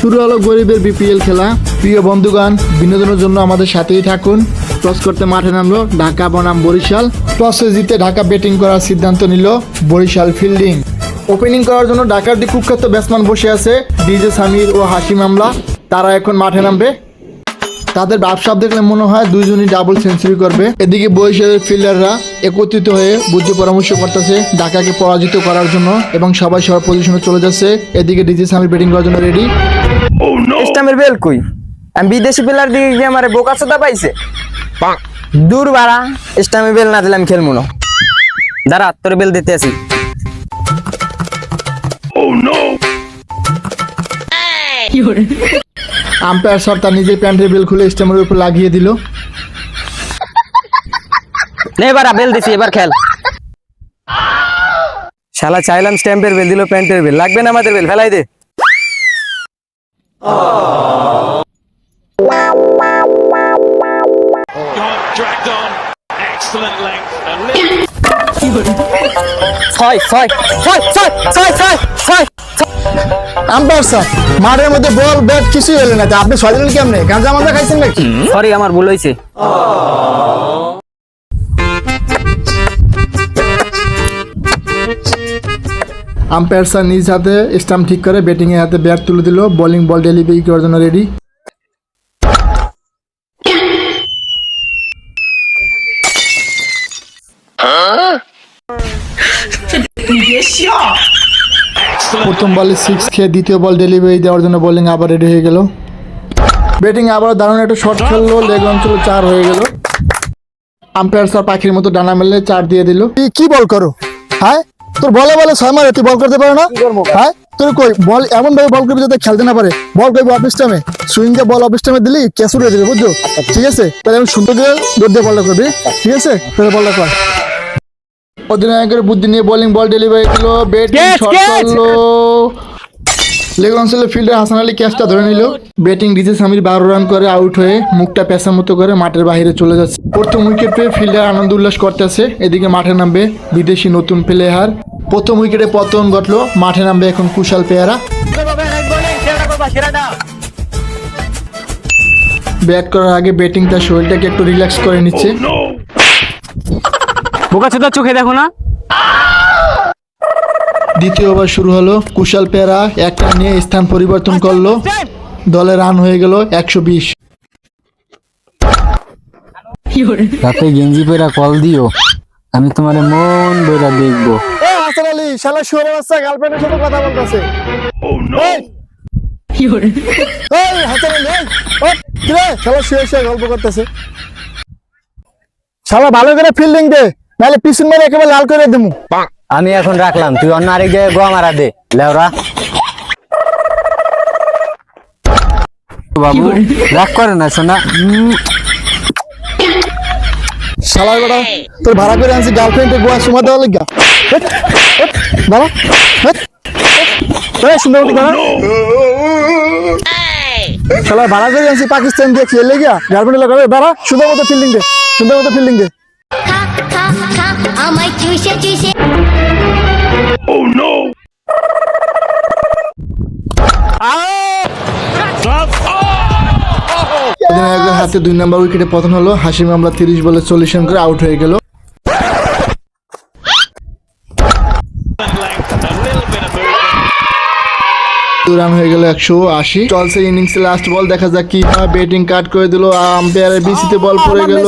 শুরু হলো গরিবের বিপিএল খেলা। প্রিয় বন্ধুগণ, বিনোদনের জন্য আমাদের সাথেই থাকুন। টস করতে মাঠে নামলো ঢাকা বনাম বরিশাল। টসে জিতে ঢাকা ব্যাটিং করার সিদ্ধান্ত নিল, বরিশাল ফিল্ডিং। ওপেনিং করার জন্য ঢাকার দুই কুখ্যাত ব্যাটসম্যান বসে আছে, ডিজে সামির ও হাশিম আমলা। তারা এখন মাঠে নামবে। তাদের ভাবসাব দেখলে মনে হয় দুইজনই ডাবল সেঞ্চুরি করবে। এদিকে বরিশালের ফিল্ডাররা একত্রিত হয়ে বুদ্ধি পরামর্শ করতেছে ঢাকাকে পরাজিত করার জন্য এবং সবাই সবার পজিশনে চলে যাচ্ছে। এদিকে ডিজে সামির ব্যাটিং করার জন্য রেডি। স্টামের বেল কই? আমি বিদেশি প্লেয়ার দিকে গিয়ে আমারে বোকাচোদা পাইছে। দূর বাড়া, স্টামের বেল না দিলে আমি খেলবো না। দাঁড়া, তোর বেল দিতে আসি। আম্পায়ার স্যার তার নিজের প্যান্টের বেল খুলে স্টামের উপর লাগিয়ে দিল। নে বাড়া, বেল দিছি, এবার খেল। শালা চাইলাম স্ট্যাম্পের বেল, দিল প্যান্টের বেল। লাগবে না আমাদের বেল, ফেলাই দে। Dragged on, excellent length. ছয় ছয় ছয় ছয় ছয় ছয় ছয়। আম্পায়ার স্যার, মাঠের মধ্যে বল ব্যাট কিছুই হলো না, আপনি ছয় দিলেন কেমনে? গাঁজা মাথা খাইছেন নাকি? সরি, আমার ভুল হয়েছে। আম্পায়ার স্যার নিজ হাতে স্টাম্প ঠিক করে ব্যাটিং এর হাতে ব্যাট তুলে দিল। বোলিং বল ডেলিভারি করার জন্য রেডি। প্রথম বলে 6 খেয়ে দ্বিতীয় বল ডেলিভারি দেওয়ার জন্য বোলিং আবার রেডি হয়ে গেল। ব্যাটিং আবার দারুণ একটা শট খেললো, লেগ অঞ্চলে 4 হয়ে গেল। আম্পায়ার স্যার পাখির মতো ডানা মেলে 4 দিয়ে দিল। কি বল করো? হ্যাঁ, তোর বলে 6 মারে, তুই বল করতে পারো না? হ্যাঁ, তোর কই বল এমন ভাবে বল করবি যাতে খেলতে না পারে। বল করবি অফ স্টামে, সুইং দিয়ে বল অফ স্টামে দিলি ক্যাচ উড়ে যাবে, বুঝছো? ঠিক আছে, তাহলে আমি সুন্দর করে দৌড় দিয়ে বলটা করবি, ঠিক আছে? তাহলে বলটা কর। অধিনায়কের বুদ্ধি নিয়ে বোলিং বল ডেলিভারি দিল, ব্যাটিং শট করলো। লেগ অঞ্চলে ফিল্ডার হাসান আলী ক্যাচটা ধরে নিল। ব্যাটিং ডিজে সামির 12 রান করে আউট হয়ে মুখটা পেঁচার মতো করে মাঠের বাইরে চলে যাচ্ছে। প্রথম উইকেট পেয়ে ফিল্ডার আনন্দ উল্লাস করতেছে। এদিকে মাঠে নামবে বিদেশি নতুন প্লেয়ার। প্রথম উইকেটে পতন ঘটলো, মাঠে নামবে এখন কুশাল পেয়ারা। ব্যাট করার আগে ব্যাটিং তার শরীরটাকে একটু রিল্যাক্স করে নিচ্ছে। বোকাচোদা চোখে দেখো না। দ্বিতীয় ওভার শুরু হলো। কুশাল পেয়ারা একটা নিয়ে স্থান পরিবর্তন করলো। দলে রান হয়ে গেল 120। রাতে গেঞ্জি পেরা কল দিও, আমি তোমার মন বইরা দেখবো। হাসান আলী শালা শুয়ারের বাচ্চা গার্লফ্রেন্ডের সাথে কথা বলতেছে। হাসান আলী, শালা শুয়ে গল্প করতেছে। শালা ভালো করে ফিল্ডিং দে, নাহলে পিছন মেরে একেবারে লাল করে দেবো। আমি এখন রাখলাম, তুই অন্য আরেক জায়গায় গোয়া মারা দে লেওরা। বাবু রাগ করে না শোনা। শালা বেটা, তোর ভাড়া করে আনছি গার্লফ্রেন্ডে গোয়া সময় দেওয়া লাগা। বাবা সুন্দর মতো শালা ভাড়া করে আনছি পাকিস্তান দিয়ে খেলে গিয়া গার্লফ্রেন্ড লাগাবে। বাবা সুন্দর মতো ফিল্ডিং দে, সুন্দর মতো ফিল্ডিং দে। আমায় চুষে চুষে। অধিনায়কের হাতে 2 নম্বর উইকেটে পতন হলো। হাশিম আমলা 30 বলে 40 রান করে আউট হয়ে গেল। রান হয়ে গেল 180। চলছে ইনিংসে লাস্ট বল, দেখা যাক কি হয়। ব্যাটিং কাট করে দিল, আম্পায়ারের বিসিতে বল পড়ে গেল।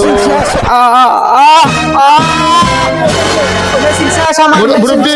মুরব্বি